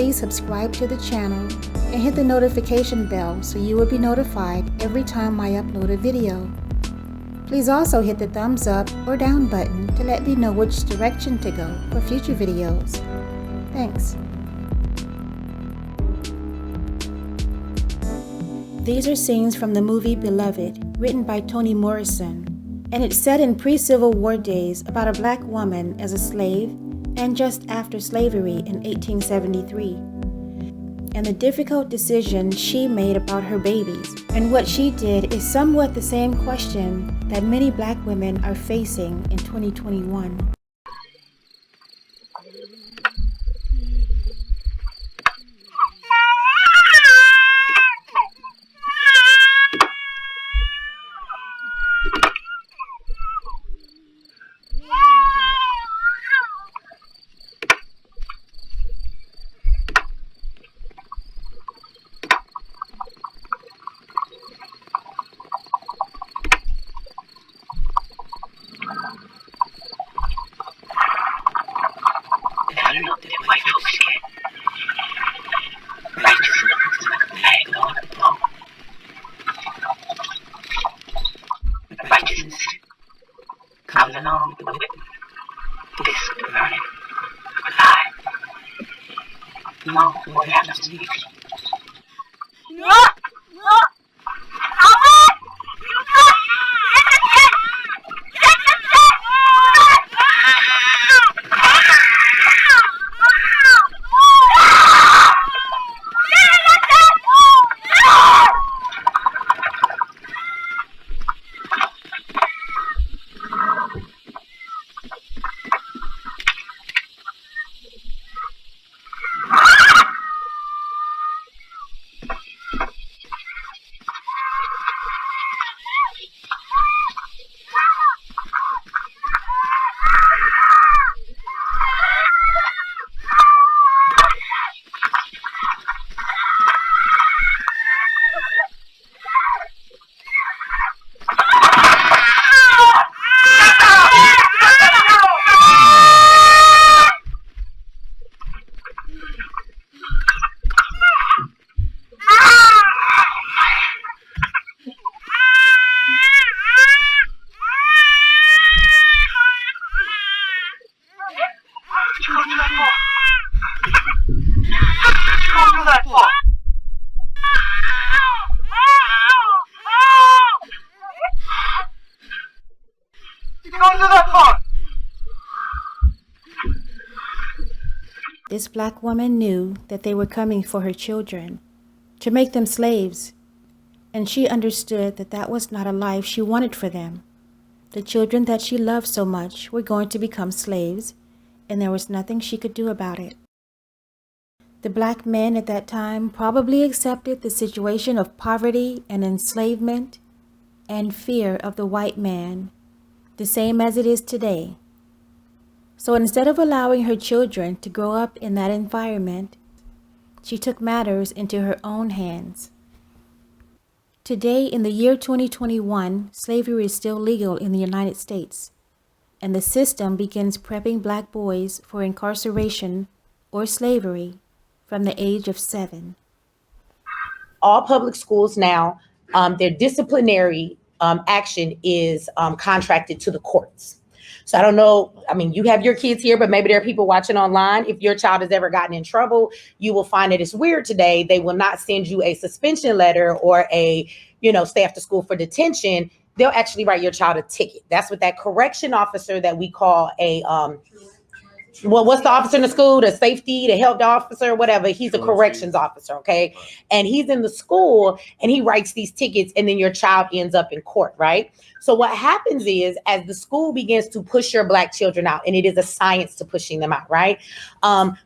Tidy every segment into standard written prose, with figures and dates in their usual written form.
please subscribe to the channel and hit the notification bell so you will be notified every time I upload a video. Please also hit the thumbs up or down button to let me know which direction to go for future videos. Thanks. These are scenes from the movie Beloved, written by Toni Morrison, and it's set in pre-Civil War days about a black woman as a slave and just after slavery in 1873, and the difficult decision she made about her babies. And what she did is somewhat the same question that many black women are facing in 2021. I know that white folks get righteousness like a flag on the pole. Righteousness comes along with the whip. This burning alive. No more happens to you. This black woman knew that they were coming for her children, to make them slaves, and she understood that that was not a life she wanted for them. The children that she loved so much were going to become slaves, and there was nothing she could do about it. The black men at that time probably accepted the situation of poverty and enslavement and fear of the white man, the same as it is today. So instead of allowing her children to grow up in that environment, she took matters into her own hands. Today, in the year 2021, slavery is still legal in the United States, and the system begins prepping black boys for incarceration or slavery from the age of 7. All public schools now, their disciplinary action is contracted to the courts. So I don't know, I mean, you have your kids here, but maybe there are people watching online. If your child has ever gotten in trouble, you will find that it's weird today. They will not send you a suspension letter or a, stay after school for detention. They'll actually write your child a ticket. That's what that correction officer that we call a, what's the officer in the school? The safety, the health officer, whatever. He's a corrections officer, okay? And he's in the school and he writes these tickets and then your child ends up in court, right? So what happens is as the school begins to push your black children out, and it is a science to pushing them out, right?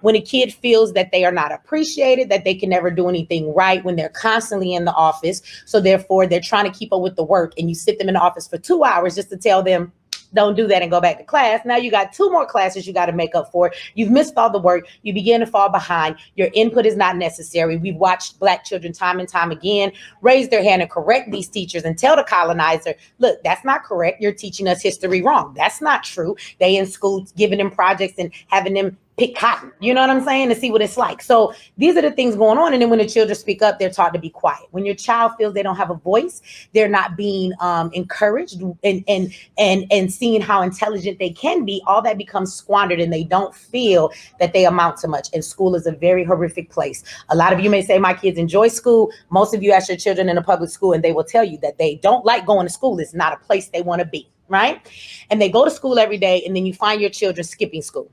When a kid feels that they are not appreciated, that they can never do anything right, when they're constantly in the office, so therefore they're trying to keep up with the work, and you sit them in the office for 2 hours just to tell them, don't do that and go back to class. Now you got 2 more classes you got to make up for. You've missed all the work. You begin to fall behind. Your input is not necessary. We've watched black children time and time again raise their hand and correct these teachers and tell the colonizer, look, that's not correct. You're teaching us history wrong. That's not true. They in school giving them projects and having them pick cotton, you know what I'm saying, to see what it's like. So these are the things going on. And then when the children speak up, they're taught to be quiet. When your child feels they don't have a voice, they're not being encouraged and seeing how intelligent they can be, all that becomes squandered and they don't feel that they amount to much. And school is a very horrific place. A lot of you may say, my kids enjoy school. Most of you ask your children in a public school and they will tell you that they don't like going to school. It's not a place they want to be, right? And they go to school every day, and then you find your children skipping school.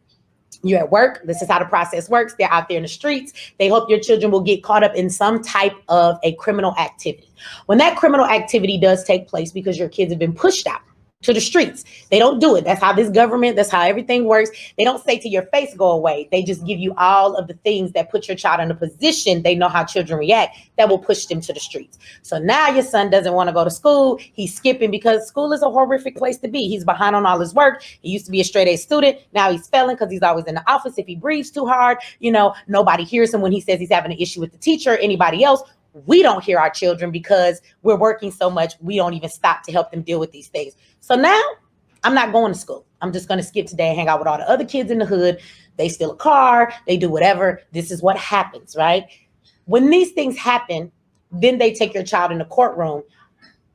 You're at work. This is how the process works. They're out there in the streets. They hope your children will get caught up in some type of a criminal activity. When that criminal activity does take place because your kids have been pushed out to the streets, they don't do it. That's how this government, that's how everything works. They don't say to your face, go away. They just give you all of the things that put your child in a position. They know how children react that will push them to the streets. So now your son doesn't want to go to school. He's skipping because school is a horrific place to be. He's behind on all his work. He used to be a straight A student. Now he's failing because he's always in the office. If he breathes too hard, nobody hears him when he says he's having an issue with the teacher or anybody else. We don't hear our children because we're working so much. We don't even stop to help them deal with these things. So now I'm not going to school. I'm just going to skip today and hang out with all the other kids in the hood. They steal a car. They do whatever. This is what happens, right? When these things happen, then they take your child in the courtroom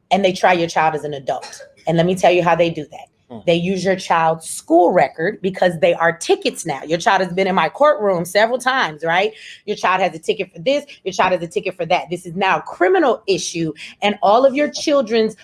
and they try your child as an adult. And let me tell you how they do that. They use your child's school record because they are tickets now. Your child has been in my courtroom several times, right? Your child has a ticket for this. Your child has a ticket for that. This is now a criminal issue. And all of your children's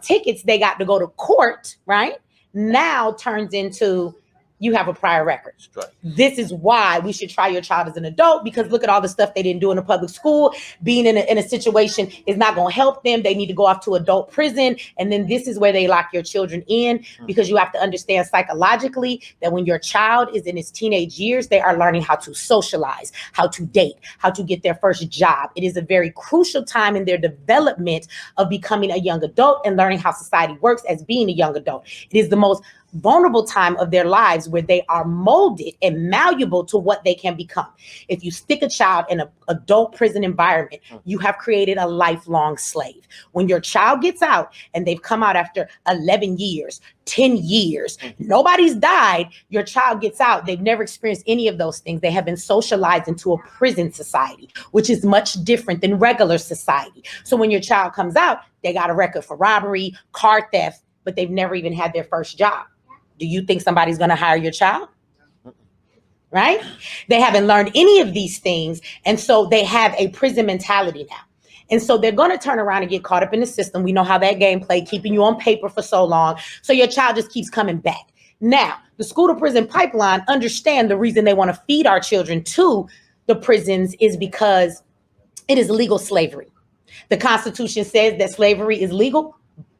tickets, they got to go to court, right? Now turns into you have a prior record. Right. This is why we should try your child as an adult, because look at all the stuff they didn't do in a public school. Being in a situation is not going to help them. They need to go off to adult prison. And then this is where they lock your children in, because you have to understand psychologically that when your child is in his teenage years, they are learning how to socialize, how to date, how to get their first job. It is a very crucial time in their development of becoming a young adult and learning how society works as being a young adult. It is the most vulnerable time of their lives where they are molded and malleable to what they can become. If you stick a child in an adult prison environment, you have created a lifelong slave. When your child gets out and they've come out after 11 years, 10 years, nobody's died, your child gets out, they've never experienced any of those things. They have been socialized into a prison society, which is much different than regular society. So when your child comes out, they got a record for robbery, car theft, but they've never even had their first job. Do you think somebody's going to hire your child? Right? They haven't learned any of these things. And so they have a prison mentality now. And so they're going to turn around and get caught up in the system. We know how that game played, keeping you on paper for so long. So your child just keeps coming back. Now, the school to prison pipeline understand the reason they want to feed our children to the prisons is because it is legal slavery. The Constitution says that slavery is legal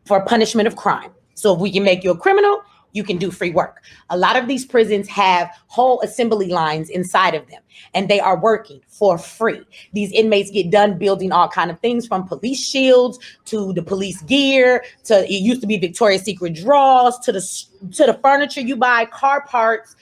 for punishment of crime. So if we can make you a criminal, you can do free work. A lot of these prisons have whole assembly lines inside of them, and they are working for free. These inmates get done building all kinds of things, from police shields to the police gear, to it used to be Victoria's Secret drawers, to the furniture you buy, car parts,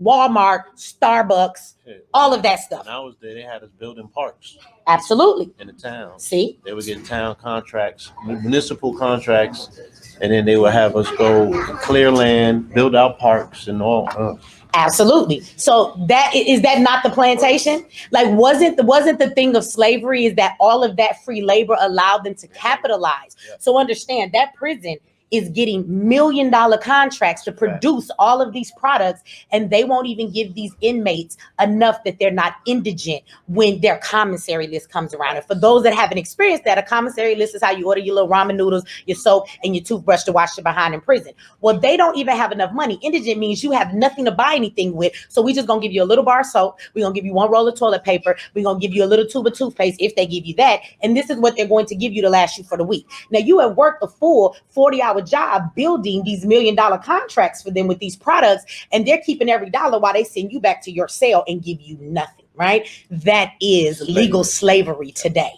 Walmart, Starbucks, all of that stuff. When I was there, they had us building parks. Absolutely. In the town. See? They would get town contracts, municipal contracts, and then they would have us go clear land, build out parks and all. Absolutely. So is that not the plantation? Like, wasn't the thing of slavery is that all of that free labor allowed them to capitalize? Yeah. So understand that prison is getting $1 million contracts to produce all of these products, and they won't even give these inmates enough that they're not indigent when their commissary list comes around. And for those that haven't experienced that, a commissary list is how you order your little ramen noodles, your soap, and your toothbrush to wash your behind in prison. Well, they don't even have enough money. Indigent means you have nothing to buy anything with, so we just gonna give you a little bar of soap, we're gonna give you one roll of toilet paper, we're gonna give you a little tube of toothpaste if they give you that, and this is what they're going to give you to last you for the week. Now, you have worked a full 40-hour job building these $1 million contracts for them with these products, and they're keeping every dollar while they send you back to your cell and give you nothing, right? That is legal slavery today.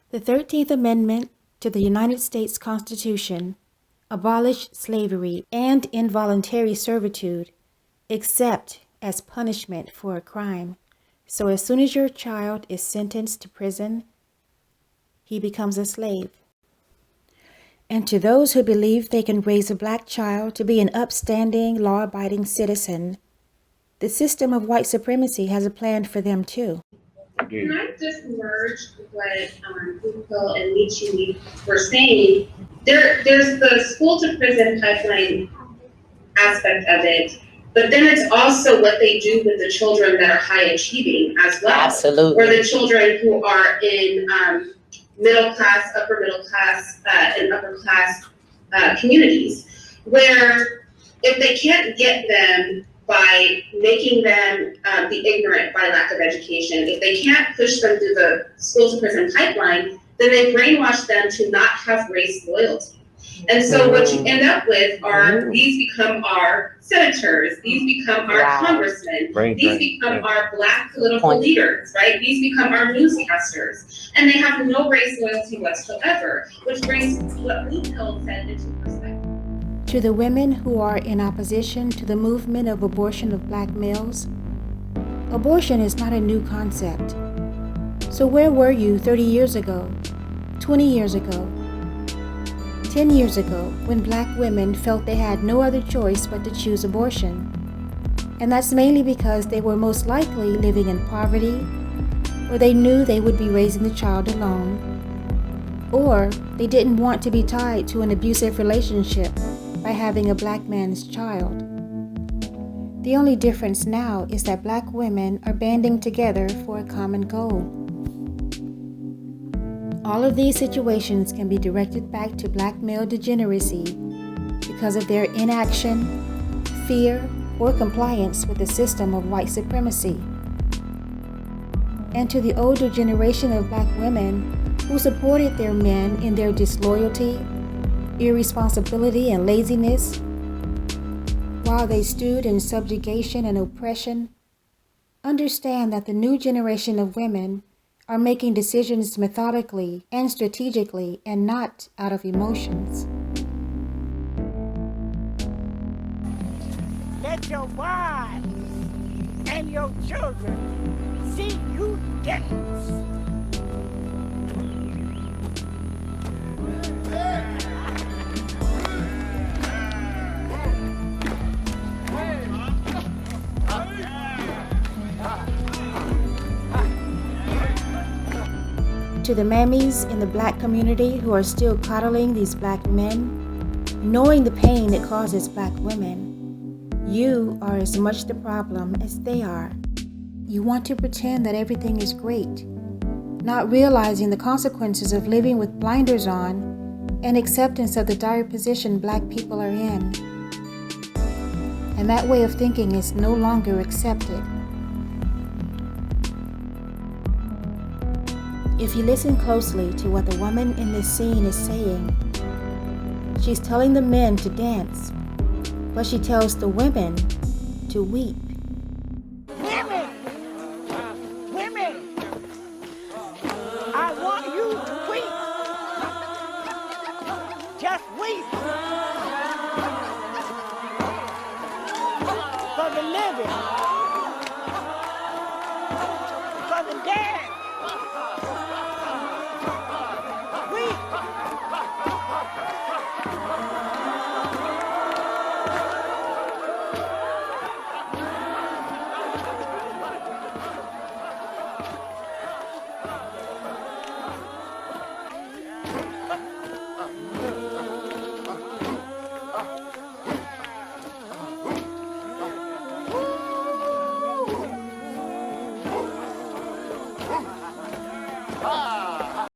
The 13th Amendment to the United States Constitution abolished slavery and involuntary servitude, except as punishment for a crime. So as soon as your child is sentenced to prison, he becomes a slave. And to those who believe they can raise a black child to be an upstanding, law-abiding citizen, The system of white supremacy has a plan for them too. Can I just merge what Uko and Michi were saying? There's the school to prison pipeline aspect of it, but then it's also what they do with the children that are high achieving as well. Absolutely. Or the children who are in middle class, upper middle class, and upper class communities, where if they can't get them by making them be ignorant by lack of education, if they can't push them through the school to prison pipeline, then they brainwash them to not have race loyalty. And so what you end up with are these become our senators, these become our congressmen, these become our Black political leaders, right? These become our newscasters, and they have no race loyalty whatsoever, which brings what Blue Pill said into perspective. To the women who are in opposition to the movement of abortion of Black males, abortion is not a new concept. So where were you 30 years ago, 20 years ago, 10 years ago, when Black women felt they had no other choice but to choose abortion? And that's mainly because they were most likely living in poverty, or they knew they would be raising the child alone, or they didn't want to be tied to an abusive relationship by having a Black man's child. The only difference now is that Black women are banding together for a common goal. All of these situations can be directed back to Black male degeneracy because of their inaction, fear, or compliance with the system of white supremacy. And to the older generation of Black women who supported their men in their disloyalty, irresponsibility, and laziness, while they stewed in subjugation and oppression, understand that the new generation of women are making decisions methodically and strategically and not out of emotions. Let your wives and your children see you dance. To the mammies in the Black community who are still coddling these Black men, knowing the pain it causes Black women, you are as much the problem as they are. You want to pretend that everything is great, not realizing the consequences of living with blinders on and acceptance of the dire position Black people are in. And that way of thinking is no longer accepted. If you listen closely to what the woman in this scene is saying, she's telling the men to dance, but she tells the women to weep. Women, I want you to weep. Just weep. For the living. For the dead.